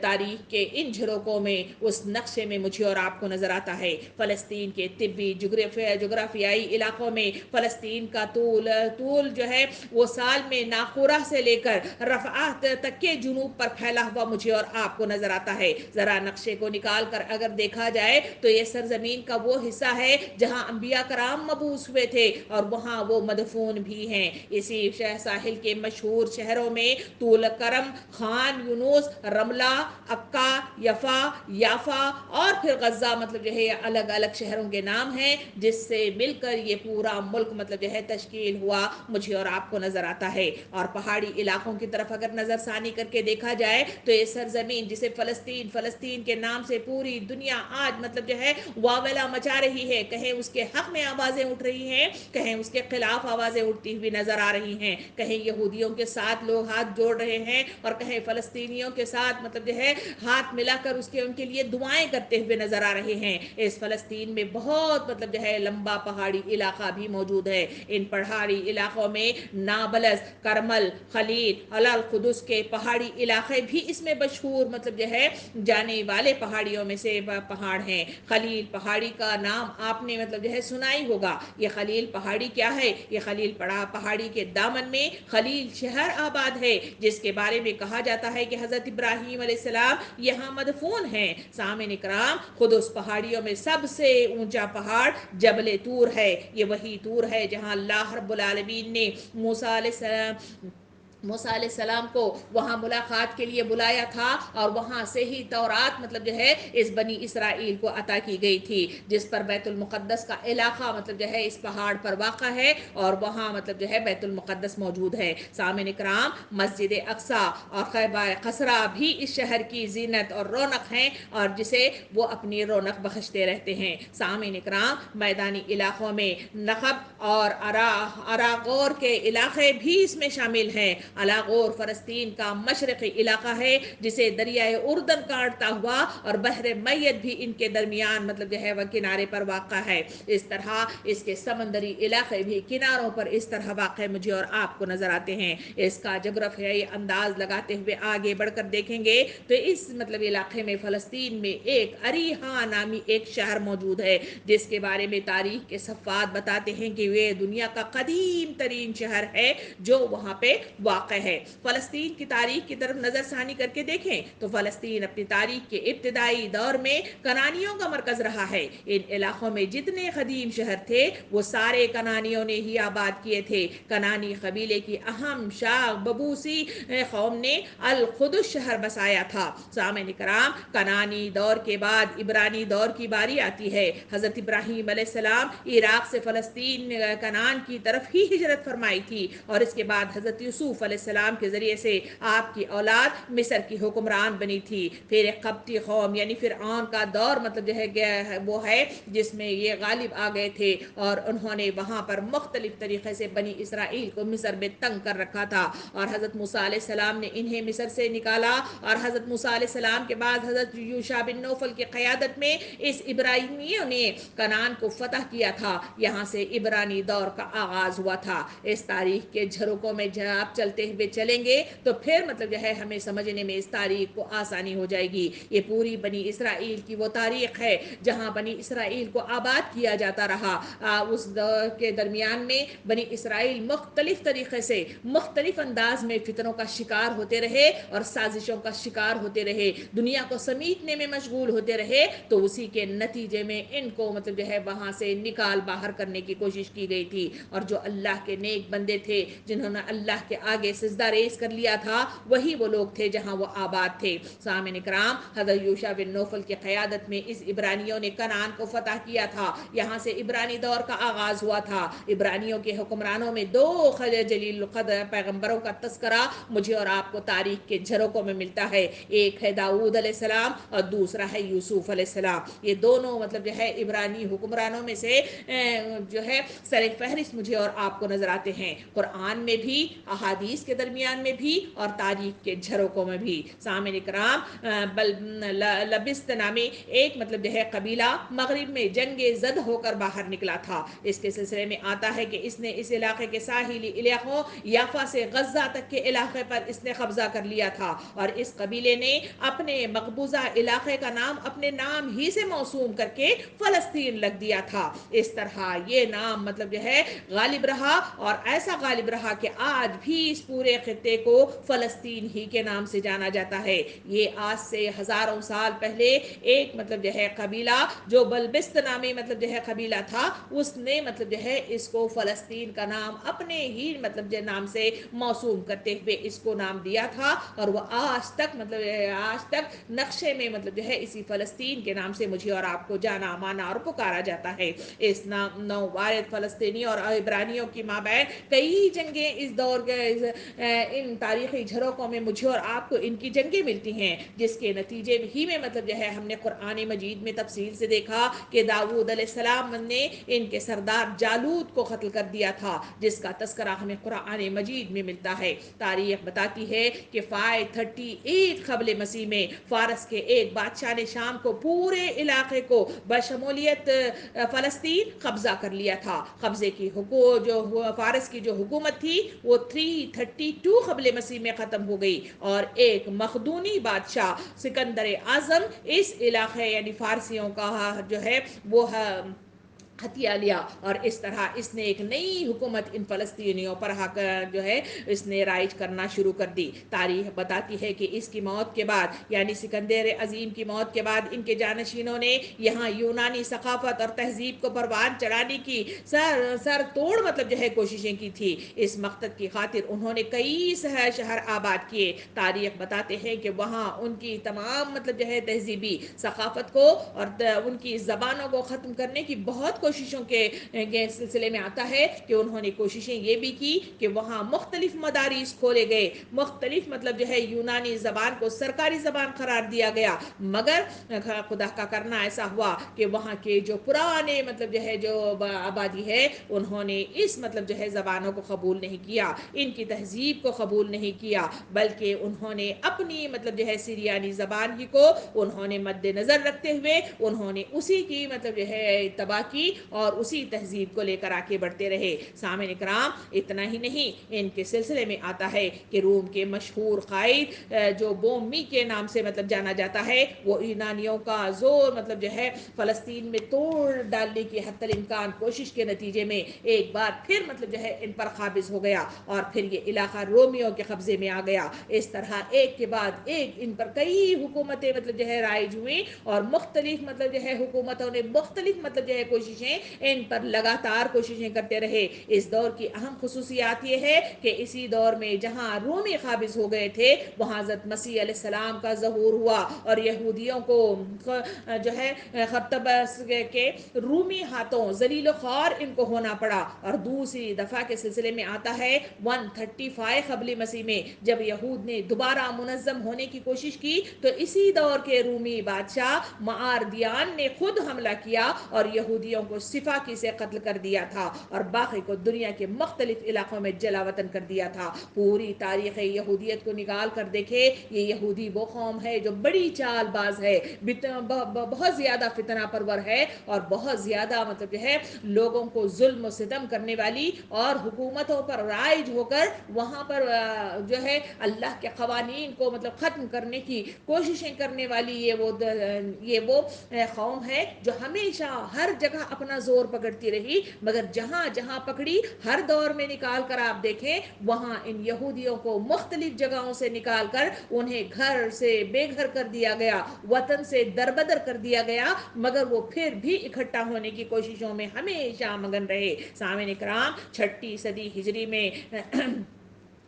تاریخ کے ان جھروکوں میں اس نقشے میں مجھے اور آپ کو نظر آتا ہے۔ فلسطین کے طبی جغرافیائی علاقوں میں فلسطین کا طول جو ہے وہ سال میں ناقورہ سے لے کر رفعات تک کے جنوب پر پھیلا ہوا مجھے اور آپ کو نظر آتا ہے۔ ذرا نقشے کو نکال کر اگر دیکھا جائے تو یہ سرزمین کا وہ حصہ ہے جہاں انبیاء کرام مبعوث ہوئے تھے اور وہاں وہ مدفون بھی ہیں۔ اسی ساحل کے مشہور شہروں میں طول کرم، خان یونس، رملہ، عکا، یافا اور پھر غزہ مطلب جو ہے الگ الگ شہروں کے نام ہیں، جس سے مل کر یہ پورا ملک مطلب جو ہے تشکیل ہوا مجھے اور آپ کو نظر آتا ہے۔ اور پہاڑی علاقوں کی طرف اگر نظر ثانی کر کے دیکھا جائے تو یہ سرزمین جسے فلسطین کے نام سے پوری دنیا آج مطلب جو ہے واویلا مچا رہی ہے، کہیں اس کے حق میں آوازیں اٹھ رہی ہیں، کہیں اس کے خلاف آوازیں اٹھتی ہوئی نظر آ رہی ہیں، کہیں یہودیوں کے ساتھ لوگ ہاتھ جوڑ رہے ہیں اور کہیں فلسطینیوں کے ساتھ مطلب جو ہے ہاتھ ملا کر ان کے لیے دعائیں کرتے ہوئے نظر آ رہے ہیں۔ اس فلسطین میں بہت مطلب جو ہے لمبا پہاڑی علاقہ بھی موجود ہے۔ ان پہاڑی علاقوں میں نابلس، کرمل، خلیل، القدس کے پہاڑی علاقے بھی اس میں مشہور مطلب جو ہے جانے والے پہاڑیوں میں سے پہاڑ ہیں۔ خلیل پہاڑی کا نام آپ نے مطلب جو ہے سنا ہی ہوگا۔ یہ خلیل پہاڑی کیا ہے؟ یہ خلیل پہاڑی کے دامن میں خلیل شہر آباد ہے، جس کے بارے میں کہا جاتا ہے کہ حضرت ابراہیم علیہ السلام یہاں مدفون ہیں۔ سامعین اکرام، خود اس پہاڑیوں میں سب سے اونچا پہاڑ جبل طور ہے۔ یہ وہی طور ہے جہاں اللہ رب العالمین نے موسیٰ علیہ السلام کو وہاں ملاقات کے لیے بلایا تھا، اور وہاں سے ہی تورات مطلب جو ہے اس بنی اسرائیل کو عطا کی گئی تھی، جس پر بیت المقدس کا علاقہ مطلب جو ہے اس پہاڑ پر واقع ہے، اور وہاں مطلب جو ہے بیت المقدس موجود ہے۔ سامعین اکرام، مسجد اقصی اور خیبہ قصرہ بھی اس شہر کی زینت اور رونق ہیں، اور جسے وہ اپنی رونق بخشتے رہتے ہیں۔ سامعین اکرام، میدانی علاقوں میں نخب اور اراغور کے علاقے بھی اس میں شامل ہیں۔ الاغور فلسطین کا مشرقی علاقہ ہے، جسے دریائے اردن کاٹتا ہوا اور بحر میت بھی ان کے درمیان مطلب جو ہے وہ کنارے پر واقع ہے۔ اس طرح اس کے سمندری علاقے بھی کناروں پر اس طرح واقع مجھے اور آپ کو نظر آتے ہیں۔ اس کا جغرافیائی انداز لگاتے ہوئے آگے بڑھ کر دیکھیں گے تو اس مطلب علاقے میں فلسطین میں ایک اریحا نامی ایک شہر موجود ہے، جس کے بارے میں تاریخ کے صفحات بتاتے ہیں کہ یہ دنیا کا قدیم ترین شہر ہے جو وہاں پہ واقع واقع ہے۔ فلسطین کی تاریخ کی طرف نظر ثانی کر کے دیکھیں تو فلسطین اپنی تاریخ کے ابتدائی دور میں کنانیوں کا مرکز رہا ہے۔ ان علاقوں میں جتنے قدیم شہر تھے وہ سارے کنانیوں نے ہی آباد کیے تھے۔ کنانی قبیلے کی اہم شاخ ببوسی قوم نے القدس شہر بسایا تھا۔ سامعین کرام، کنانی دور کے بعد عبرانی دور کی باری آتی ہے۔ حضرت ابراہیم علیہ السلام عراق سے فلسطین کنان کی طرف ہی ہجرت فرمائی تھی، اور اس کے بعد حضرت یوسف علیہ السلام کے ذریعے سے آپ کی اولاد مصر کی حکمران بنی تھی۔ پھر ایک قبطی قوم یعنی فرعون کا دور مطلب جو ہے وہ ہے جس میں یہ غالب آ گئے تھے، اور انہوں نے وہاں پر مختلف طریقے سے بنی اسرائیل کو مصر میں تنگ کر رکھا تھا، اور حضرت موسیٰ علیہ السلام نے انہیں مصر سے نکالا، اور حضرت موسیٰ علیہ السلام کے بعد حضرت یوشع بن نوفل کی قیادت میں اس ابراہیمیوں نے کنان کو فتح کیا تھا۔ یہاں سے عبرانی دور کا آغاز ہوا تھا۔ اس تاریخ کے جھروکوں میں جب آپ چلتے ہوئے چلیں گے تو پھر مطلب جو ہے ہمیں سمجھنے میں اس تاریخ کو آسانی ہو جائے گی۔ یہ پوری بنی اسرائیل کی وہ تاریخ ہے جہاں بنی اسرائیل کو آباد کیا جاتا رہا۔ اس دور کے درمیان میں بنی اسرائیل مختلف طریقے سے مختلف انداز میں فتنوں کا شکار ہوتے رہے اور سازشوں کا شکار ہوتے رہے، دنیا کو سمیٹنے میں مشغول ہوتے رہے، تو اسی کے نتیجے میں ان کو مطلب جو ہے وہاں سے نکال باہر کرنے کی کوشش کی گئی تھی، اور جو اللہ کے نیک بندے تھے جنہوں نے اللہ کے آگے سجدہ ریز کر لیا تھا وہی وہ لوگ تھے جہاں وہ آباد تھے۔ سامعین کرام، حضرت یوشع بن نوفل کی قیادت میں اس عبرانیوں نے کنعان کو فتح کیا تھا۔ یہاں سے عبرانی دور کا آغاز ہوا تھا۔ عبرانیوں کے حکمرانوں میں دو جلیل القدر پیغمبروں کا تذکرہ مجھے اور آپ کو تاریخ کے جھروکوں میں ملتا ہے۔ ایک ہے داؤد علیہ السلام اور دوسرا ہے یوسف علیہ السلام۔ یہ دونوں مطلب جو ہے عبرانی حکمرانوں میں سے جو ہے سر فہرست مجھے اور آپ کو نظر آتے ہیں، قرآن میں بھی، احادیث کے درمیان میں بھی، اور تاریخ کے جھروکوں میں بھی۔ سامعین کرام، لبست نامی ایک مطلب جو ہے قبیلہ مغرب میں جنگ زد ہو کر باہر نکلا تھا۔ اس کے سلسلے میں آتا ہے کہ اس نے اس علاقے کے ساحلی علاقوں یافا سے غزہ تک کے علاقے پر اس نے قبضہ کر لیا تھا، اور اس قبیلے نے اپنے مقبوضہ علاقے کا نام اپنے نام ہی سے موسوم کر کے فلسطین لگ دیا تھا۔ اس طرح یہ نام مطلب جو ہے غالب رہا، اور ایسا غالب رہا کہ آج بھی اس پورے خطے کو فلسطین ہی کے نام سے جانا جاتا ہے۔ یہ آج سے ہزاروں سال پہلے ایک مطلب جو ہے قبیلہ جو بلبست نامی مطلب جو ہے قبیلہ تھا، اس نے مطلب جو ہے اس کو فلسطین کا نام اپنے ہی مطلب جو نام سے موسوم کرتے ہوئے اس کو نام دیا تھا، اور وہ آج تک مطلب آج تک نقشے میں مطلب جو ہے اسی فلسطین کے نام سے مجھے اور آپ کو جانا مانا اور پکارا جاتا ہے۔ اس نو وارد فلسطینی اور عبرانیوں کی مابین کئی جنگیں اس دور کے ان تاریخی جھروکوں میں مجھے اور آپ کو ان کی جنگیں ملتی ہیں، جس کے نتیجے ہی میں مطلب جو ہے ہم نے قرآن مجید میں تفصیل سے دیکھا کہ داؤد علیہ السلام نے ان کے سردار جالوت کو قتل کر دیا تھا، جس کا تذکرہ ہمیں قرآن مجید میں ملتا ہے۔ تاریخ بتاتی ہے کہ 538 قبل مسیح میں فارس کے ایک بادشاہ نے شام کو پورے علاقے کو بشمولیت فلسطین قبضہ کر لیا تھا۔ قبضے کی جو فارس کی جو حکومت تھی وہ 332 قبل مسیح میں ختم ہو گئی، اور ایک مخدونی بادشاہ سکندر اعظم اس علاقے یعنی فارسیوں کا جو ہے وہ ہتھیہ لیا، اور اس طرح اس نے ایک نئی حکومت ان فلسطینیوں پر جو ہے اس نے رائج کرنا شروع کر دی۔ تاریخ بتاتی ہے کہ اس کی موت کے بعد یعنی سکندر عظیم کی موت کے بعد ان کے جانشینوں نے یہاں یونانی ثقافت اور تہذیب کو پروان چڑھانے کی سر توڑ مطلب جو ہے کوششیں کی تھی۔ اس مقصد کی خاطر انہوں نے کئی شہر آباد کیے۔ تاریخ بتاتے ہیں کہ وہاں ان کی تمام مطلب جو ہے تہذیبی ثقافت کو اور ان کی زبانوں کو ختم کرنے کی بہت کوششوں کے سلسلے میں آتا ہے کہ انہوں نے کوششیں یہ بھی کی کہ وہاں مختلف مدارس کھولے گئے، مختلف مطلب جو ہے یونانی زبان کو سرکاری زبان قرار دیا گیا، مگر خدا کا کرنا ایسا ہوا کہ وہاں کے جو پرانے مطلب جو ہے جو آبادی ہے انہوں نے اس مطلب جو ہے زبانوں کو قبول نہیں کیا، ان کی تہذیب کو قبول نہیں کیا، بلکہ انہوں نے اپنی مطلب جو ہے سریانی زبان ہی کو انہوں نے مد نظر رکھتے ہوئے انہوں نے اسی کی مطلب جو ہے اتباع کی، اور اسی تہذیب کو لے کر آگے بڑھتے رہے. سامعین کرام اتنا ہی نہیں, ان کے سلسلے میں آتا ہے کہ روم کے مشہور قائد جو بومی کے نام سے مطلب جانا جاتا ہے, وہ یونانیوں کا زور مطلب جو ہے فلسطین میں توڑ ڈالنے کی حتی الامکان کوشش کے نتیجے میں ایک بار پھر مطلب جو ہے ان پر قابض ہو گیا, اور پھر یہ علاقہ رومیوں کے قبضے میں آ گیا. اس طرح ایک کے بعد ایک ان پر کئی حکومتیں مطلب جو ہے رائج ہوئیں, اور مختلف مطلب جو ہے حکومتوں نے مختلف مطلب جو ہے کوششیں ان پر لگاتار کوششیں کرتے رہے. اس دور کی اہم خصوصیات یہ ہے کہ اسی دور میں جہاں رومی قابض ہو گئے تھے وہاں حضرت مسیح علیہ السلام کا ظہور ہوا, اور یہودیوں کو جو ہے خطبس کے رومی ہاتھوں ذلیل و خوار ان کو ہونا پڑا. اور دوسری دفعہ کے سلسلے میں آتا ہے 135 قبل مسیح میں, جب یہود نے دوبارہ منظم ہونے کی کوشش کی تو اسی دور کے رومی بادشاہ معاردیان نے خود حملہ کیا اور یہودیوں کو صفاقی سے قتل کر دیا تھا, اور باقی کو دنیا کے مختلف علاقوں میں جلا وطن کر دیا تھا. پوری تاریخ یہودیت کو نکال کر دیکھے, یہ یہودی وہ قوم ہے جو بڑی چال باز ہے, بہت زیادہ فتنہ پرور ہے, اور بہت زیادہ مطلب جو ہے لوگوں کو ظلم و ستم کرنے والی, اور حکومتوں پر رائج ہو کر وہاں پر جو ہے اللہ کے قوانین کو مطلب ختم کرنے کی کوششیں کرنے والی یہ وہ قوم ہے جو ہمیشہ ہر جگہ اپنا زور پکڑتی رہی, مگر جہاں جہاں پکڑی ہر دور میں نکال کر آپ دیکھیں وہاں ان یہودیوں کو مختلف جگہوں سے نکال کر انہیں گھر سے بے گھر کر دیا گیا, وطن سے دربدر کر دیا گیا, مگر وہ پھر بھی اکٹھا ہونے کی کوششوں میں ہمیشہ مگن رہے. سامعین کرام 6 صدی ہجری میں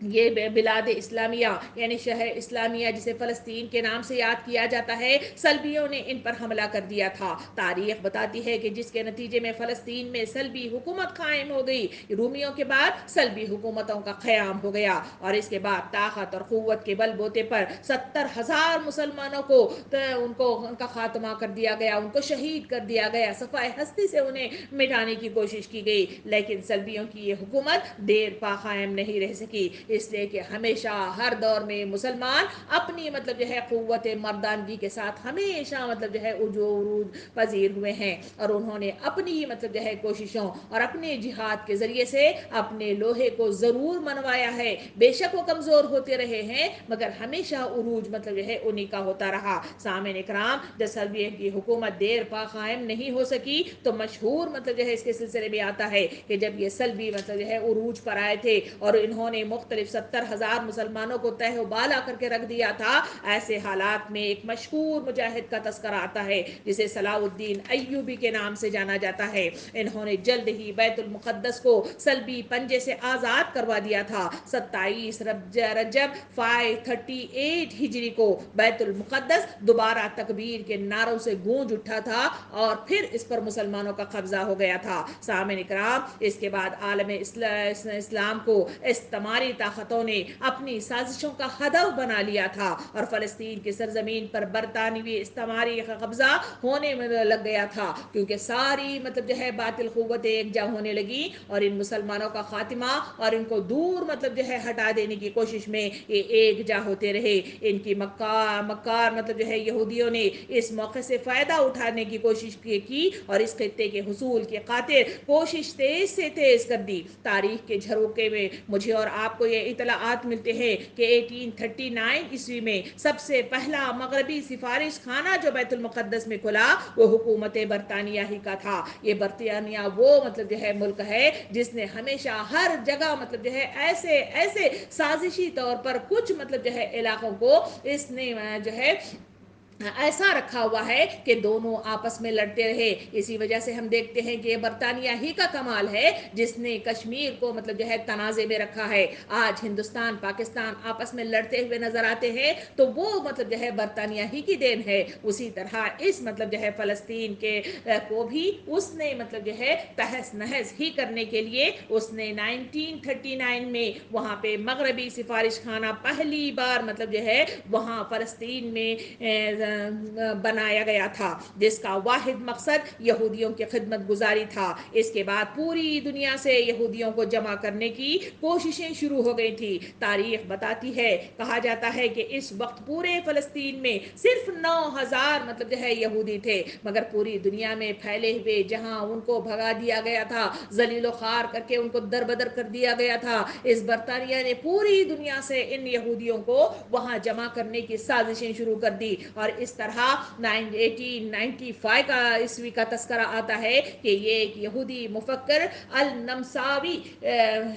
یہ بلاد اسلامیہ یعنی شہر اسلامیہ جسے فلسطین کے نام سے یاد کیا جاتا ہے, صلیبیوں نے ان پر حملہ کر دیا تھا. تاریخ بتاتی ہے کہ جس کے نتیجے میں فلسطین میں صلیبی حکومت قائم ہو گئی. رومیوں کے بعد صلیبی حکومتوں کا قیام ہو گیا, اور اس کے بعد طاقت اور قوت کے بل بوتے پر 70,000 مسلمانوں کو ان کا خاتمہ کر دیا گیا, ان کو شہید کر دیا گیا, صفائے ہستی سے انہیں مٹانے کی کوشش کی گئی. لیکن صلیبیوں کی یہ حکومت دیر پا قائم نہیں رہ سکی, اس لیے کہ ہمیشہ ہر دور میں مسلمان اپنی مطلب جو ہے قوت مردانگی کے ساتھ ہمیشہ مطلب جو ہے عروج پذیر ہوئے ہیں, اور انہوں نے اپنی مطلب جو ہے کوششوں اور اپنے جہاد کے ذریعے سے اپنے لوہے کو ضرور منوایا ہے. بے شک وہ کمزور ہوتے رہے ہیں, مگر ہمیشہ عروج مطلب جو ہے انہی کا ہوتا رہا. سامعین کرام جب صلیبیوں کی حکومت دیر پا قائم نہیں ہو سکی تو مشہور مطلب جو ہے اس کے سلسلے میں آتا ہے کہ جب یہ صلیبی مطلب جو ہے عروج پر آئے تھے اور انہوں نے مختلف 70,000 مسلمانوں کو تہ و بالا کر کے رکھ دیا تھا, ایسے حالات میں ایک مشہور مجاہد کا تذکرہ آتا ہے جسے صلاح الدین ایوبی کے نام سے جانا جاتا ہے. انہوں نے جلد ہی بیت المقدس کو صلیبی پنجے سے آزاد کروا دیا تھا. 27 رجب 538 ہجری کو بیت المقدس دوبارہ تکبیر کے نعروں سے گونج اٹھا تھا, اور پھر اس پر مسلمانوں کا قبضہ ہو گیا تھا. سامعین کرام اس کے بعد عالم اسلام کو استعماری طاقتوں نے اپنی سازشوں کا ہدف بنا لیا تھا, اور فلسطین کی سرزمین پر برطانوی استعماری قبضہ ہونے میں لگ گیا تھا, کیونکہ ساری مطلب جو ہے باطل قوتیں یکجا ہونے لگی, اور ان مسلمانوں کا خاتمہ اور ان کو دور مطلب جو ہے ہٹا دینے کی کوشش میں یہ ایک جا ہوتے رہے. ان کی مکار مطلب جو ہے یہودیوں نے اس موقع سے فائدہ اٹھانے کی کوشش کی, اور اس خطے کے حصول کی خاطر کوشش تیز سے تیز کر دی. تاریخ کے جھروکے میں مجھے اور آپ کو یہ اطلاعات ملتے ہیں کہ 1839 عیسوی میں سب سے پہلا مغربی سفارش خانہ جو بیت المقدس میں کھلا وہ حکومت برطانیہ ہی کا تھا. یہ برطانیہ وہ مطلب جو ہے ملک ہے جس نے ہمیشہ ہر جگہ مطلب جو ہے ایسے سازشی طور پر کچھ مطلب جو ہے علاقوں کو اس نے جو ہے ایسا رکھا ہوا ہے کہ دونوں آپس میں لڑتے رہے. اسی وجہ سے ہم دیکھتے ہیں کہ یہ برطانیہ ہی کا کمال ہے جس نے کشمیر کو مطلب جو ہے تنازع میں رکھا ہے. آج ہندوستان پاکستان آپس میں لڑتے ہوئے نظر آتے ہیں تو وہ مطلب جو ہے برطانیہ ہی کی دین ہے. اسی طرح اس مطلب جو ہے فلسطین کے کو بھی اس نے مطلب جو ہے تہس نہس ہی کرنے کے لیے اس نے 1939 میں وہاں پہ مغربی سفارش خانہ پہلی بار مطلب جو ہے وہاں فلسطین میں بنایا گیا تھا، جس کا واحد مقصد یہودیوں کی خدمت گزاری تھا۔ اس کے بعد پوری دنیا سے یہودیوں کو جمع کرنے کی کوششیں شروع ہو گئی تھی۔ تاریخ بتاتی ہے، کہا جاتا ہے کہ اس وقت پورے فلسطین میں صرف 9,000 مطلب جو ہے یہودی تھے، مگر پوری دنیا میں پھیلے ہوئے جہاں ان کو بھگا دیا گیا تھا، ذلیل و خوار کر کے ان کو دربدر کر دیا گیا تھا، اس برطانیہ نے پوری دنیا سے ان یہودیوں کو وہاں جمع کرنے کی سازشیں شروع کر دی، اور اس طرح 1895 کا عیسوی کا تذکرہ آتا ہے کہ یہ ایک یہودی مفکر النمساوی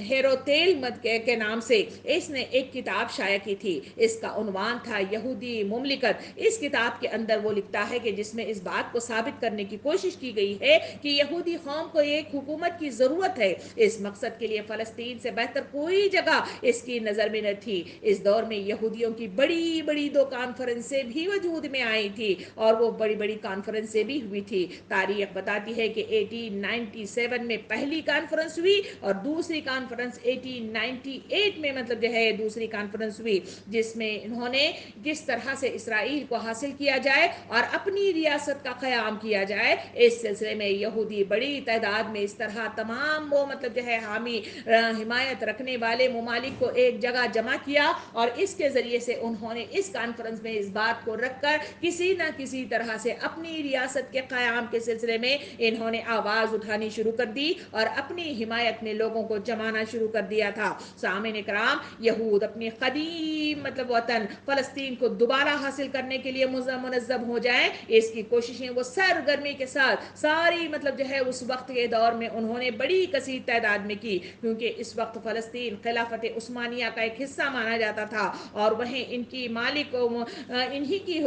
ہیروتیل کے نام سے اس نے ایک کتاب شائع کی تھی۔ اس کا عنوان تھا یہودی مملکت۔ اس کتاب کے اندر وہ لکھتا ہے کہ جس میں اس بات کو ثابت کرنے کی کوشش کی گئی ہے کہ یہودی قوم کو ایک حکومت کی ضرورت ہے۔ اس مقصد کے لیے فلسطین سے بہتر کوئی جگہ اس کی نظر میں نہ تھی۔ اس دور میں یہودیوں کی بڑی بڑی 2 کانفرنسیں بھی وجود میں آئی تھی، اور وہ بڑی بڑی کانفرنسیں بھی ہوئی تھی۔ تاریخ بتاتی ہے کہ 1897 میں پہلی کانفرنس ہوئی، اور دوسری کانفرنس 1898 میں مطلب جو ہے دوسری کانفرنس ہوئی، جس میں انہوں نے کس طرح سے اسرائیل کو حاصل کیا جائے اور اپنی ریاست کا قیام کیا جائے، اس سلسلے میں یہودی بڑی تعداد میں اس طرح تمام وہ مطلب جو ہے حامی حمایت رکھنے والے ممالک کو ایک جگہ جمع کیا، اور اس کے ذریعے سے انہوں نے اس کانفرنس میں اس بات کو رکھ کر کسی نہ کسی طرح سے اپنی ریاست کے قیام کے سلسلے میں انہوں نے آواز اٹھانی شروع کر دی اور اپنی حمایت میں لوگوں کو جمانا شروع کر دیا تھا۔ سامعین کرام، یہود اپنی قدیم مطلب وطن فلسطین کو دوبارہ حاصل کرنے کے لیے منظم ہو جائیں، اس کی کوششیں وہ سرگرمی کے ساتھ ساری مطلب جو ہے اس وقت کے دور میں انہوں نے بڑی کثیر تعداد میں کی، کیونکہ اس وقت فلسطین خلافت عثمانیہ کا ایک حصہ مانا جاتا تھا، اور وہیں ان کی مالک انہی کی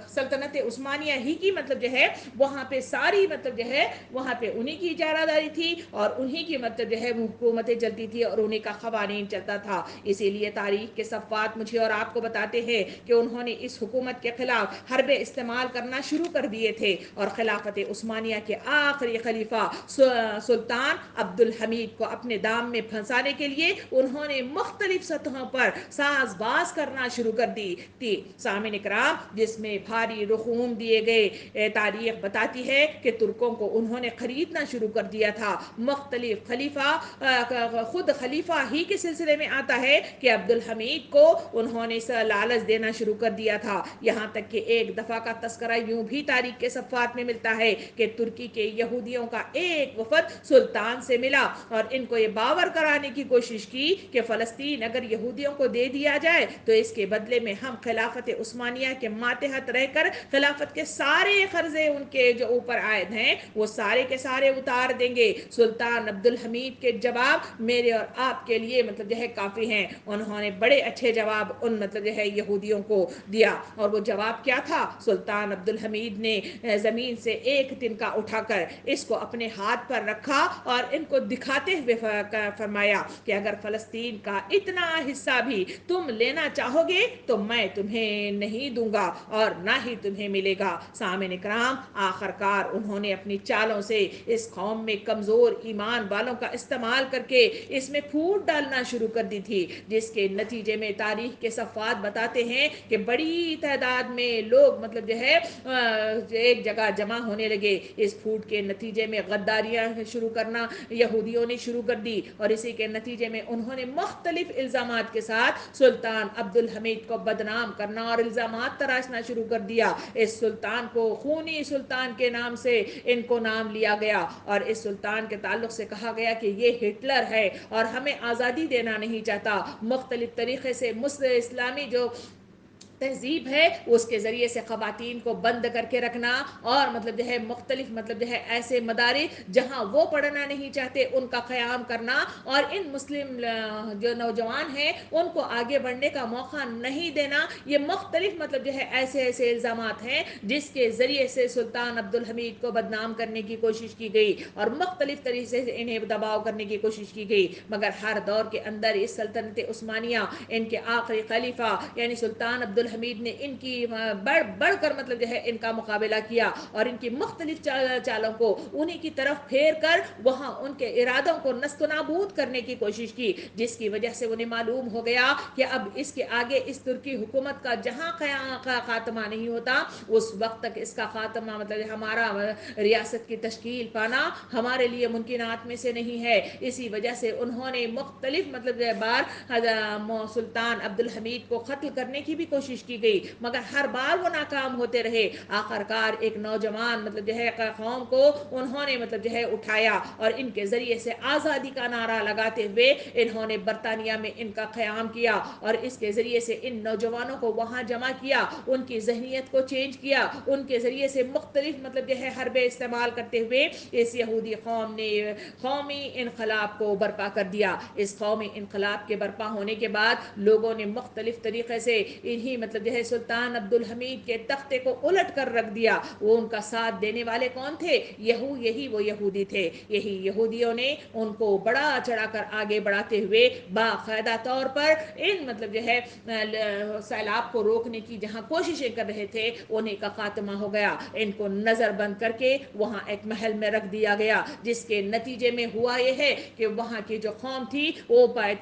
سلطنت عثمانیہ ہی کی مطلب جو ہے وہاں پہ ساری مطلب جو ہے وہاں پہ انہی کی اجارہ داری تھی، اور انہی کی مطلب جو ہے حکومتیں چلتی تھی، اور انہی کا قوانین چلتا تھا۔ اسی لیے تاریخ کے صفحات مجھے اور آپ کو بتاتے ہیں کہ انہوں نے اس حکومت کے خلاف حربے استعمال کرنا شروع کر دیے تھے، اور خلافت عثمانیہ کے آخری خلیفہ سلطان عبدالحمید کو اپنے دام میں پھنسانے کے لیے انہوں نے مختلف سطحوں پر ساز باز کرنا شروع کر دی تھی۔ سامعین کرام، جس میں بھاری رقوم دیے گئے، تاریخ بتاتی ہے کہ ترکوں کو انہوں نے خریدنا شروع کر دیا تھا۔ مختلف خلیفہ خود خلیفہ ہی کے سلسلے میں آتا ہے کہ عبدالحمید کو انہوں نے لالچ دینا شروع کر دیا تھا، یہاں تک کہ ایک دفعہ کا تذکرہ یوں بھی تاریخ کے صفحات میں ملتا ہے کہ ترکی کے یہودیوں کا ایک وفد سلطان سے ملا اور ان کو یہ باور کرانے کی کوشش کی کہ فلسطین اگر یہودیوں کو دے دیا جائے تو اس کے بدلے میں ہم خلافت عثمانیہ کے ماتحت رہ کر خلافت کے سارے قرضے ان کے جو اوپر عائد ہیں وہ سارے کے سارے اتار دیں گے۔ سلطان عبدالحمید کے جواب میرے اور آپ کے لیے مطلب جو ہے کافی ہیں، انہوں نے بڑے اچھے جواب ان مطلب جو ہے یہودیوں کو دیا، اور وہ جواب کیا تھا؟ سلطان عبدالحمید نے زمین سے ایک تنکا اٹھا کر اس کو اپنے ہاتھ پر رکھا اور ان کو دکھاتے ہوئے فرمایا کہ اگر فلسطین کا اتنا حصہ بھی تم لینا چاہو گے تو میں تمہیں نہیں دوں گا اور نہ ہی تمہیں ملے گا۔ سامعین کرام، آخر کار انہوں نے اپنی چالوں سے اس قوم میں کمزور ایمان والوں کا استعمال کر کے اس میں پھوٹ ڈالنا شروع کر دی تھی، جس کے نتیجے میں تاریخ کے صفحات بتاتے ہیں کہ بڑی تعداد میں لوگ مطلب جو ہے ایک جگہ جمع ہونے لگے۔ اس پھوٹ کے نتیجے میں غداریاں شروع کرنا یہودیوں نے شروع کر دی، اور اسی کے نتیجے میں انہوں نے مختلف الزامات کے ساتھ سلطان عبدالحمید کو بدنام کرنا اور الزامات تراشنا شروع کر دیا۔ اس سلطان کو خونی سلطان کے نام سے ان کو نام لیا گیا، اور اس سلطان کے تعلق سے کہا گیا کہ یہ ہٹلر ہے اور ہمیں آزادی دینا نہیں چاہتا۔ مختلف طریقے سے اسلامی جو تہذیب ہے اس کے ذریعے سے خواتین کو بند کر کے رکھنا، اور مطلب جو ہے مختلف مطلب جو ہے ایسے مدارس جہاں وہ پڑھنا نہیں چاہتے ان کا قیام کرنا، اور ان مسلم جو نوجوان ہیں ان کو آگے بڑھنے کا موقع نہیں دینا، یہ مختلف مطلب جو ہے ایسے ایسے الزامات ہیں جس کے ذریعے سے سلطان عبدالحمید کو بدنام کرنے کی کوشش کی گئی اور مختلف طریقے سے انہیں دباؤ کرنے کی کوشش کی گئی۔ مگر ہر دور کے اندر اس سلطنت عثمانیہ ان کے آخری خلیفہ یعنی سلطان عبدالحمید الحمید نے ان کی بڑھ کر مطلب جو ہے ان کا مقابلہ کیا اور ان کی مختلف چالوں کو انہی کی طرف پھیر کر وہاں ان کے ارادوں کو نست و نابود کرنے کی کوشش کی، جس کی وجہ سے انہیں معلوم ہو گیا کہ اب اس کے آگے اس ترکی حکومت کا جہاں خاتمہ نہیں ہوتا اس وقت تک اس کا خاتمہ مطلب ہمارا ریاست کی تشکیل پانا ہمارے لیے ممکنات میں سے نہیں ہے۔ اسی وجہ سے انہوں نے مختلف مطلب بار سلطان عبدالحمید کو قتل کرنے کی بھی کوشش کی گئی، مگر ہر بار وہ ناکام ہوتے رہے۔ آخر کار ایک نوجوان مطلب جو ہے قوم کو انہوں نے مطلب جو ہے اٹھایا اور ان کے ذریعے سے آزادی کا نعرہ لگاتے ہوئے انہوں نے برطانیہ میں ان کا قیام کیا اور اس کے ذریعے سے ان نوجوانوں کو وہاں جمع کیا، ان کی ذہنیت کو چینج کیا، ان کے ذریعے سے مختلف مطلب جو ہے حربے استعمال کرتے ہوئے اس یہودی قوم نے قومی انقلاب کو برپا کر دیا۔ اس قومی انقلاب کے برپا ہونے کے بعد لوگوں نے مختلف طریقے سے انہی مطلب جو ہے سلطان عبدالحمید کے تختے کو الٹ کر رکھ دیا۔ وہ ان کا ساتھ دینے والے کون تھے؟ یہی وہ یہودی تھے۔ یہی یہودیوں نے ان کو بڑا چڑھا کر آگے بڑھاتے ہوئے باقاعدہ طور پر ان مطلب جو ہے سیلاب کو روکنے کی جہاں کوششیں کر رہے تھے انہیں کا خاتمہ ہو گیا۔ ان کو نظر بند کر کے وہاں ایک محل میں رکھ دیا گیا، جس کے نتیجے میں ہوا یہ ہے کہ وہاں کی جو قوم تھی وہ پائے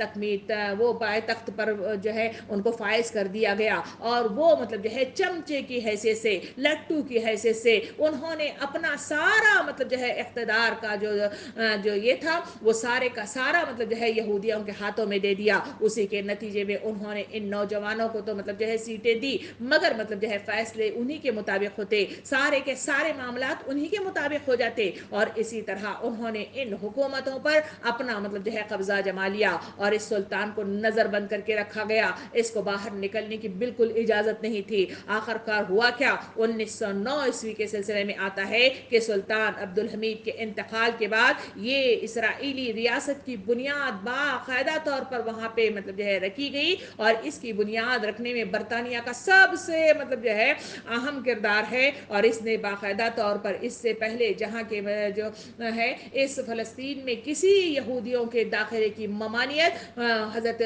تخت پر جو ہے ان کو فائز کر دیا گیا اور وہ مطلب جو ہے چمچے کی حیثیت سے، لٹو کی حیثیت سے انہوں نے اپنا سارا مطلب جو ہے اقتدار کا جو یہ تھا وہ سارے کا سارا مطلب جو ہے یہودیوں کے ہاتھوں میں دے دیا۔ اسی کے نتیجے میں انہوں نے ان نوجوانوں کو تو مطلب جو ہے سیٹیں دی، مگر مطلب جو ہے فیصلے انہی کے مطابق ہوتے، سارے کے سارے معاملات انہی کے مطابق ہو جاتے اور اسی طرح انہوں نے ان حکومتوں پر اپنا مطلب جو ہے قبضہ جما لیا اور اس سلطان کو نظر بند کر کے رکھا گیا۔ اس کو باہر نکلنے کی بالکل اجازت نہیں تھی۔ آخر کار ہوا کیا؟ 1909 عیسوی کے سلسلے میں آتا ہے کہ سلطان عبدالحمید کے انتقال کے بعد یہ اسرائیلی ریاست کی بنیاد باقاعدہ طور پر وہاں پہ مطلب جو ہے رکھی گئی اور اس کی بنیاد رکھنے میں برطانیہ کا سب سے مطلب جو ہے اہم کردار ہے اور اس نے باقاعدہ طور پر اس سے پہلے جہاں کے جو ہے اس فلسطین میں کسی یہودیوں کے داخلے کی ممانعت حضرت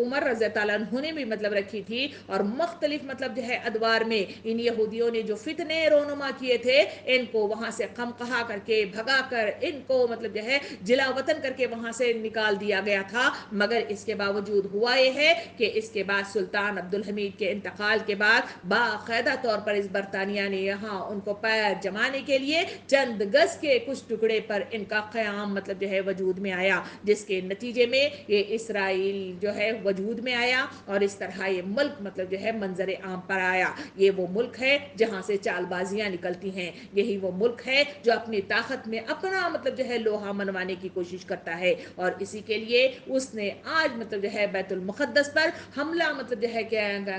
عمر رضی اللہ عنہ نے بھی مطلب رکھی تھی اور مختلف مطلب جو ہے ادوار میں ان یہودیوں نے جو فتنے رونما کیے تھے ان کو وہاں سے قمقہا کر کے بھگا کر ان کو مطلب جو ہے جلا وطن کر کے وہاں سے نکال دیا گیا تھا، مگر اس کے باوجود ہوا یہ ہے کہ اس کے بعد سلطان عبدالحمید کے انتقال کے بعد باقاعدہ طور پر اس برطانیہ نے یہاں ان کو پیر جمانے کے لیے چند گز کے کچھ ٹکڑے پر ان کا قیام مطلب جو ہے وجود میں آیا، جس کے نتیجے میں یہ اسرائیل جو ہے وجود میں آیا اور اس طرح یہ ملک مطلب جو ہے منظر عام پر آیا۔ یہ وہ ملک ہے جہاں سے چال بازیاں نکلتی ہیں، یہی وہ ملک ہے جو اپنی طاقت میں اپنا مطلب جو ہے لوہا منوانے کی کوشش کرتا ہے اور اسی کے لیے اس نے آج مطلب جو ہے بیت المقدس پر حملہ مطلب جو ہے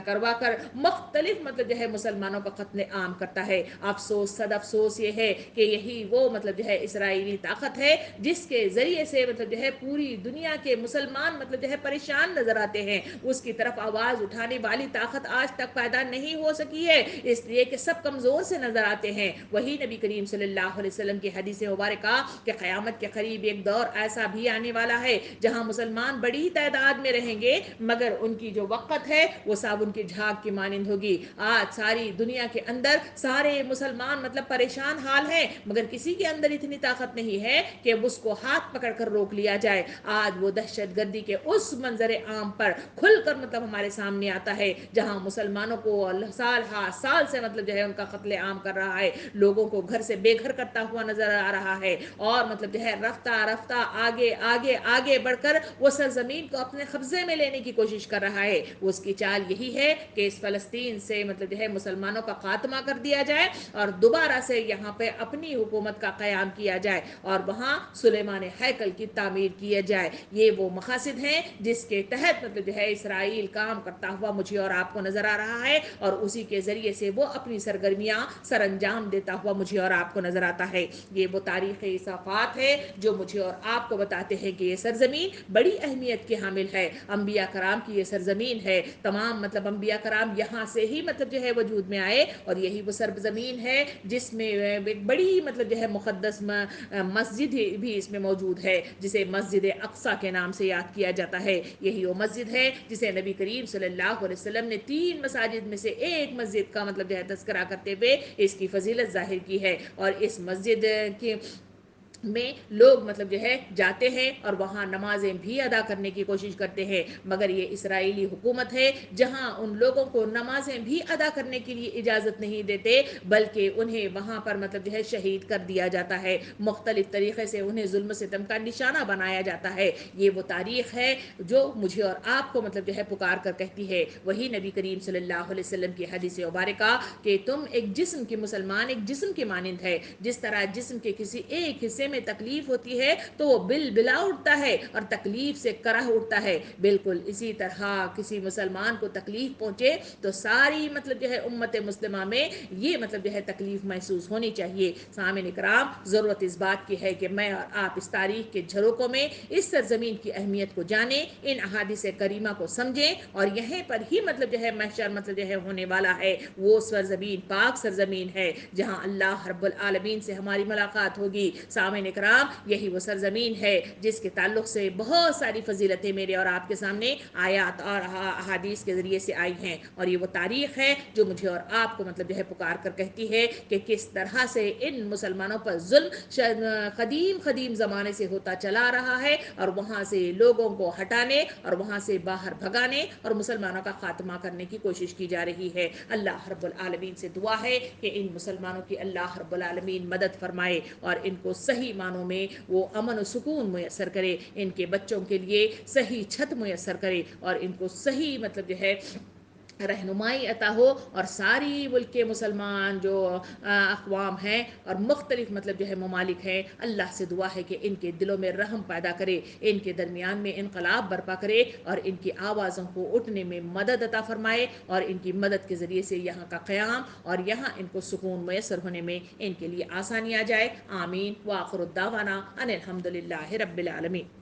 کروا کر مختلف مطلب جو ہے مسلمانوں کا قتل عام کرتا ہے۔ افسوس صد افسوس یہ ہے کہ یہی وہ مطلب جو ہے اسرائیلی طاقت ہے جس کے ذریعے سے مطلب جو ہے پوری دنیا کے مسلمان مطلب جو ہے پریشان نظر آتے ہیں، اس کی طرف آواز اٹھانے والی طاقت آج تک پیدا نہیں ہو سکی ہے، اس لیے کہ سب کمزور سے نظر آتے ہیں۔ وہی نبی کریم صلی اللہ علیہ وسلم کی حدیث مبارکہ کہ قیامت کے قریب ایک دور ایسا بھی آنے والا ہے جہاں مسلمان بڑی تعداد میں رہیں گے مگر ان کی جو وقت ہے وہ صابن کی جھاگ کی مانند ہوگی۔ آج ساری دنیا کے اندر سارے مسلمان مطلب پریشان حال ہیں مگر کسی کے اندر اتنی طاقت نہیں ہے کہ اس کو ہاتھ پکڑ کر روک لیا جائے۔ آج وہ دہشت گردی کے اس منظر عام پر کھل کر مطلب ہمارے سامنے آتا ہے جہاں مسلمانوں کو سال ہا سال سے مطلب جو ہے ان کا قتل عام کر رہا ہے، لوگوں کو گھر سے بے گھر کرتا ہوا نظر آ رہا ہے اور مطلب جو ہے رفتہ رفتہ آگے آگے آگے بڑھ کر وہ سرزمین کو اپنے قبضے میں لینے کی کوشش کر رہا ہے۔ اس کی چال یہی ہے کہ اس فلسطین سے مطلب جو ہے مسلمانوں کا خاتمہ کر دیا جائے اور دوبارہ سے یہاں پہ اپنی حکومت کا قیام کیا جائے اور وہاں سلیمان ہیکل کی تعمیر کیا جائے۔ یہ وہ مقاصد ہیں جس کے تحت مطلب جو ہے اسرائیل کام کرتا ہوا مجھے اور آپ کو نظر آ رہا ہے اور اسی کے ذریعے سے وہ اپنی سرگرمیاں سر انجام دیتا ہوا مجھے اور آپ کو نظر آتا ہے۔ یہ وہ تاریخی صفات ہے جو مجھے اور آپ کو بتاتے ہیں کہ یہ سرزمین بڑی اہمیت کی حامل ہے، انبیاء کرام کی یہ سرزمین ہے، تمام مطلب انبیاء کرام یہاں سے ہی مطلب جو ہے وجود میں آئے اور یہی وہ سرزمین ہے جس میں ایک بڑی مطلب جو ہے مقدس مسجد بھی اس میں موجود ہے جسے مسجد اقصی کے نام سے یاد کیا جاتا ہے۔ یہی وہ مسجد ہے جسے نبی کریم صلی اللہ علیہ وسلم نے اپنے 3 مساجد میں سے ایک مسجد کا مطلب جو ہے تذکرہ کرتے ہوئے اس کی فضیلت ظاہر کی ہے، اور اس مسجد کے میں لوگ مطلب جو ہے جاتے ہیں اور وہاں نمازیں بھی ادا کرنے کی کوشش کرتے ہیں، مگر یہ اسرائیلی حکومت ہے جہاں ان لوگوں کو نمازیں بھی ادا کرنے کے لیے اجازت نہیں دیتے، بلکہ انہیں وہاں پر مطلب جو ہے شہید کر دیا جاتا ہے، مختلف طریقے سے انہیں ظلم ستم کا نشانہ بنایا جاتا ہے۔ یہ وہ تاریخ ہے جو مجھے اور آپ کو مطلب جو ہے پکار کر کہتی ہے، وہی نبی کریم صلی اللہ علیہ وسلم کی حدیث مبارکہ کہ تم ایک جسم کے مسلمان ایک جسم کے مانند ہے، جس طرح جسم کے کسی ایک حصے میں تکلیف ہوتی ہے تو وہ بل بلا اٹھتا ہے اور تکلیف سے کرہ اٹھتا ہے، بالکل اسی طرح کسی مسلمان کو تکلیف پہنچے تو ساری مطلب جو ہے امت مسلمہ میں یہ مطلب جو ہے تکلیف محسوس ہونی چاہیے۔ سامعین کرام، ضرورت اس بات کی ہے کہ میں اور آپ اس تاریخ کے جھروکوں میں اس سرزمین کی اہمیت کو جانیں، ان احادیث کریمہ کو سمجھیں، اور یہیں پر ہی مطلب جو ہے محشر مطلب جو ہے ہونے والا ہے، وہ سرزمین پاک سرزمین ہے جہاں اللہ رب العالمین سے ہماری ملاقات ہوگی۔ سامعین کرام، یہی وہ سرزمین ہے جس کے تعلق سے بہت ساری فضیلتیں میرے اور آپ کے سامنے آیات اور احادیث کے ذریعے سے آئی ہیں، اور یہ وہ تاریخ ہے جو مجھے اور آپ کو مطلب جو ہے پکار کر کہتی ہے کہ کس طرح سے ان مسلمانوں پر ظلم قدیم قدیم زمانے سے ہوتا چلا رہا ہے، اور وہاں سے لوگوں کو ہٹانے اور وہاں سے باہر بھگانے اور مسلمانوں کا خاتمہ کرنے کی کوشش کی جا رہی ہے۔ اللہ رب العالمین سے دعا ہے کہ ان مسلمانوں کی اللہ رب العالمین مدد فرمائے اور ان کو صحیح معنوں میں وہ امن و سکون میسر کرے، ان کے بچوں کے لیے صحیح چھت میسر کرے، اور ان کو صحیح مطلب جو ہے رہنمائی عطا ہو، اور ساری ملک کے مسلمان جو اقوام ہیں اور مختلف مطلب جو ہے ممالک ہیں، اللہ سے دعا ہے کہ ان کے دلوں میں رحم پیدا کرے، ان کے درمیان میں انقلاب برپا کرے، اور ان کی آوازوں کو اٹھنے میں مدد عطا فرمائے، اور ان کی مدد کے ذریعے سے یہاں کا قیام اور یہاں ان کو سکون میسر ہونے میں ان کے لیے آسانی آ جائے۔ آمین، وآخر الدعوانا ان الحمد للہ رب العالمین۔